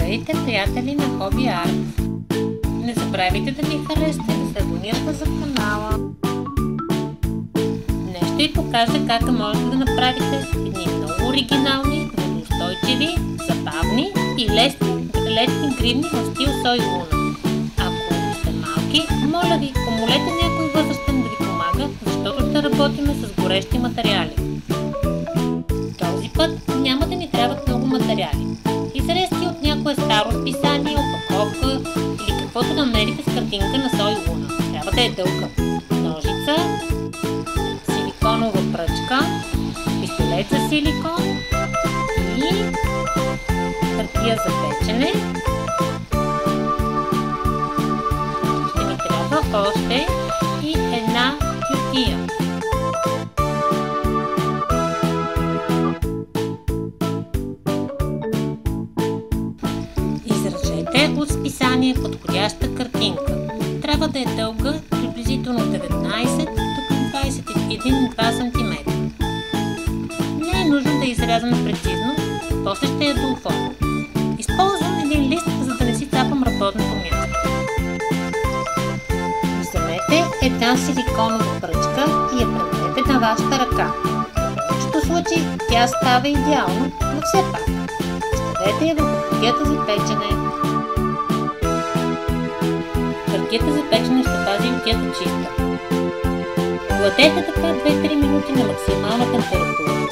Здравейте, приятели на Hobby Art! Не забравяйте да ми харесате и да се абонирате за канала. Днес ще ви покажа как можете да направите едни много оригинални, водоустойчиви, забавни и лесни гривни в стил Сой Луна. Ако сте малки, моля ви, помолете някой възрастен да ви помага, защото ще работим с горещи материали. Този път няма да ни трябват много материали. Изрезки от някое старо списание, опаковка или каквото намерите с картинка на Сой Луна. Трябва да е дълга ножица, силиконова пръчка, пистолет за силикон и хартия за печене. Ще ни трябва още и една кютия. Изрежете от списание подходяща картинка. Трябва да е дълга приблизително 19 до 21-2 см. Не е нужно да изрязваме прецизно, после ще я дооформя. Използвам един лист, за да не си цапам работното място. Вземете една силиконова пръчка и я преведете на вашата ръка. В повечето случаи тя става идеално, но все пак ставете я върху хартията за печене. Хартията за печене ще пази хартията чиста. Гладете така 2-3 минути на максимална температура.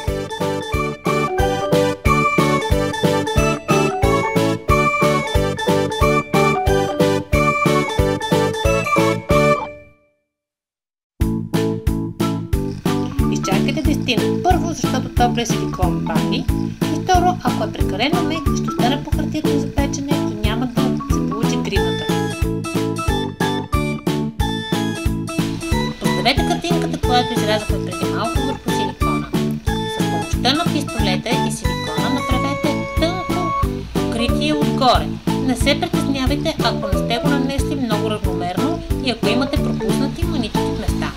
Изчакайте да стине. Първо, защото топлия силикон пали, и второ, ако е прекалено мек, ще остане по хартията за печене и няма да се получи гривната. Поставете картинката, която изрязахме преди малко, върху силикона. С помощта на пистолета и силикона направете тънко покритие отгоре. Не се притеснявайте, ако не сте го нанесли много равномерно и ако имате пропуснати манички места.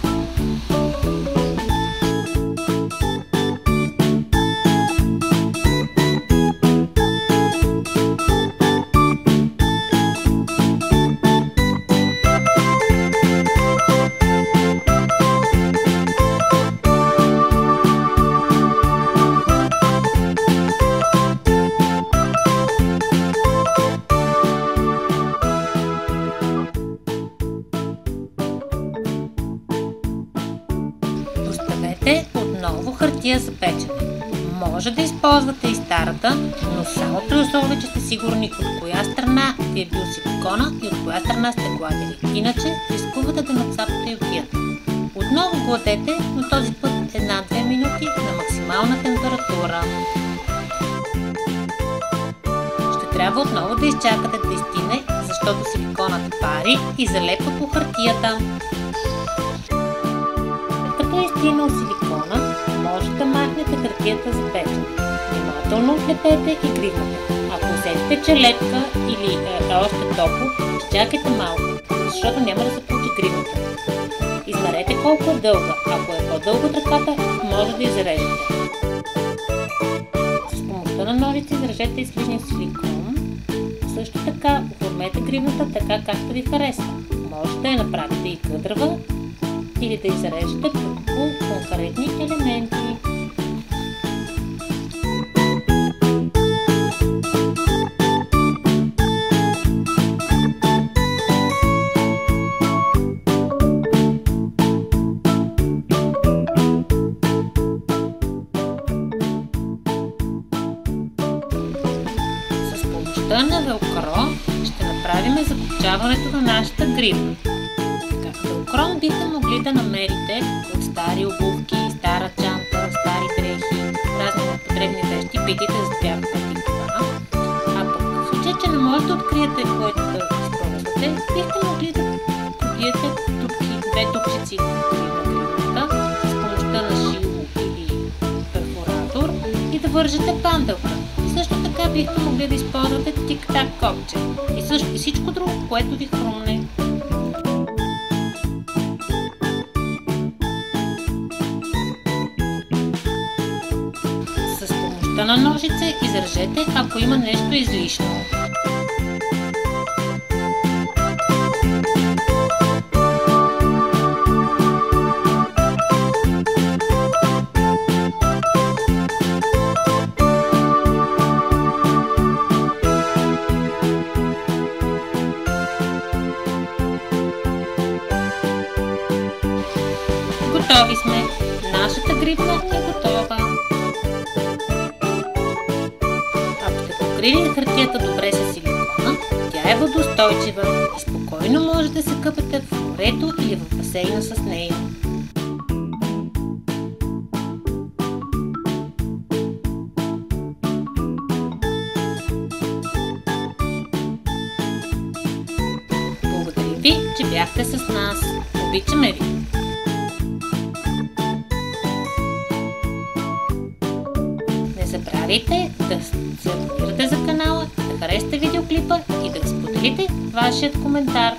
Поставете отново хартия за печене. Може да използвате и старата, но само при условие, че сте сигурни от коя страна ви е бил силикона и от коя страна сте гладили. Иначе рискувате да нацапате ютията. Отново гладете, но този път 1-2 минути на максимална температура. Ще трябва отново да изчакате да изстине, защото силиконът пари и залепва по хартията. Като е изстинал силикона, може да махнете хартията за печене. Внимателно отлепете и гривната. Ако усетите, че лепка или е още топло, изчакайте малко, защото няма да се получи гривната. Измерете колко е дълга. Ако е по-дълга от ръката, може да изрежете. С помощта на ножица изрежете излишния силикон. Също така оформете гривната така, както ви харесва. Може да я направите и къдрава, или да изрежете по конкретни елементи. С помощта на велкро ще направим закопчаването на нашата грива. Велкро бихте могли да намерите от стари обувки, стара чанта, стари дрехи, разни потребни вещи, питайте за тях преди това. А пък в случай, че не можете да откриете което да използвате, бихте могли да пробиете две тупчици на гривната с помощта на шило или перфоратор и да вържете панделка. Също така бихте могли да използвате тик-так копче и всичко друго, което ви хрумне. На ножица изрежете, ако има нещо излишно. Готови сме! Нашата грипна е готова! Ако сте покрили хартията добре с силикона, тя е водоустойчива и спокойно може да се къпете в морето или в басейна с нея. Благодарим ви, че бяхте с нас. Обичаме ви! Не забравяйте да се абонирате за канала, да харесате видеоклипа и да споделите вашият коментар.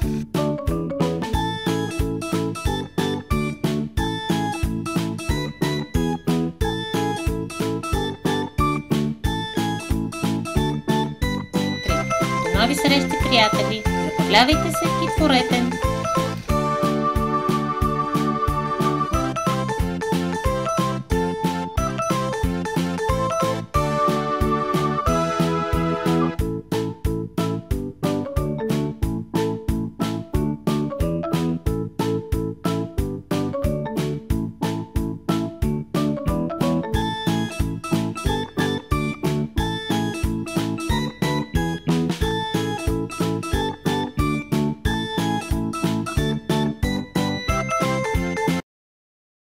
До нови срещи, приятели! Забавлявайте се и творете!